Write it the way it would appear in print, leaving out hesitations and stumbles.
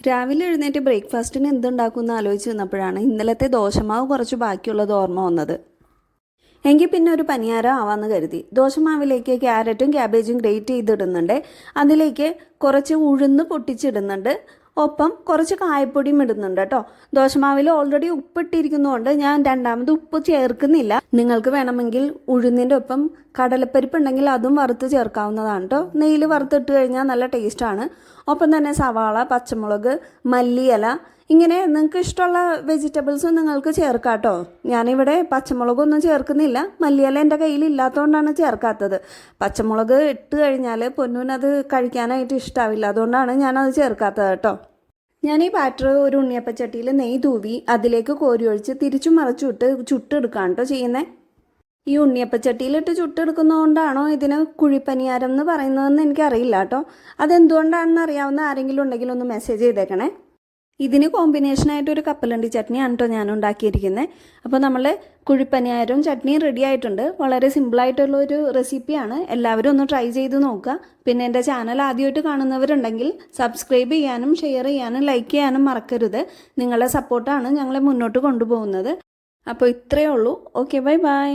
രാവിലെ എഴുന്നേറ്റ് ബ്രേക്ക്ഫാസ്റ്റിന് എന്തുണ്ടാക്കുമെന്ന് ആലോചിച്ച് നിന്നപ്പോഴാണ് ഇന്നലത്തെ ദോശമാവ് കുറച്ച് ബാക്കിയുള്ളത് ഓർമ്മ വന്നത്. എങ്കിൽ പിന്നെ ഒരു പനിയാരം ആവാമെന്ന് കരുതി. ദോശമാവിലേക്ക് ക്യാരറ്റും ക്യാബേജും ഗ്രേറ്റ് ചെയ്തിടുന്നുണ്ട്. അതിലേക്ക് കുറച്ച് ഉഴുന്ന് പൊട്ടിച്ചിടുന്നുണ്ട്. ഒപ്പം കുറച്ച് കായപ്പൊടിയും ഇടുന്നുണ്ട് കേട്ടോ. ദോശമാവിൽ ഓൾറെഡി ഉപ്പിട്ടിരിക്കുന്നതുകൊണ്ട് ഞാൻ രണ്ടാമത് ഉപ്പ് ചേർക്കുന്നില്ല. നിങ്ങൾക്ക് വേണമെങ്കിൽ ഉഴുന്നിൻ്റെ ഒപ്പം കടലപ്പരിപ്പ് ഉണ്ടെങ്കിൽ അതും വറുത്ത് ചേർക്കാവുന്നതാണ് കേട്ടോ. നെയ്യിൽ വറുത്തിട്ട് കഴിഞ്ഞാൽ നല്ല ടേസ്റ്റാണ്. ഒപ്പം തന്നെ സവാള, പച്ചമുളക്, മല്ലിയില, ഇങ്ങനെ നിങ്ങൾക്ക് ഇഷ്ടമുള്ള വെജിറ്റബിൾസും നിങ്ങൾക്ക് ചേർക്കാം കേട്ടോ. ഞാനിവിടെ പച്ചമുളകൊന്നും ചേർക്കുന്നില്ല. മല്ലിയില എൻ്റെ കയ്യിൽ ഇല്ലാത്തതുകൊണ്ടാണ് ചേർക്കാത്തത്. പച്ചമുളക് ഇട്ട് കഴിഞ്ഞാൽ പൊന്നൂനത് കഴിക്കാനായിട്ട് ഇഷ്ടമാവില്ല. അതുകൊണ്ടാണ് ഞാനത് ചേർക്കാത്തത് കേട്ടോ. ഞാൻ ഈ ബാറ്റർ ഒരു ഉണ്ണിയപ്പച്ചട്ടിയിൽ നെയ്യ് തൂവി അതിലേക്ക് കോരി ഒഴിച്ച് തിരിച്ചു മറച്ചുവിട്ട് ചുട്ടെടുക്കുകയാണ് കേട്ടോ ചെയ്യുന്നത്. ഈ ഉണ്ണിയപ്പച്ചട്ടിയിലിട്ട് ചുട്ടെടുക്കുന്നതുകൊണ്ടാണോ ഇതിന് കുഴിപ്പനിയാരം എന്ന് പറയുന്നതെന്ന് എനിക്കറിയില്ല കേട്ടോ. അതെന്തുകൊണ്ടാണെന്ന് അറിയാവുന്ന ആരെങ്കിലും ഉണ്ടെങ്കിൽ ഒന്ന് മെസ്സേജ് ചെയ്തേക്കണേ. ഇതിന് കോമ്പിനേഷനായിട്ട് ഒരു കപ്പലണ്ടി ചട്നിയാണ് കേട്ടോ ഞാൻ ഉണ്ടാക്കിയിരിക്കുന്നത്. അപ്പോൾ നമ്മൾ കുഴിപ്പനിയാരവും ചട്നിയും റെഡി ആയിട്ടുണ്ട്. വളരെ സിമ്പിളായിട്ടുള്ളൊരു റെസിപ്പിയാണ്. എല്ലാവരും ഒന്ന് ട്രൈ ചെയ്ത് നോക്കുക. പിന്നെ എൻ്റെ ചാനൽ ആദ്യമായിട്ട് കാണുന്നവരുണ്ടെങ്കിൽ സബ്സ്ക്രൈബ് ചെയ്യാനും ഷെയർ ചെയ്യാനും ലൈക്ക് ചെയ്യാനും മറക്കരുത്. നിങ്ങളുടെ സപ്പോർട്ടാണ് ഞങ്ങളെ മുന്നോട്ട് കൊണ്ടുപോകുന്നത്. അപ്പോൾ ഇത്രയേ ഉള്ളൂ. Okay, bye bye.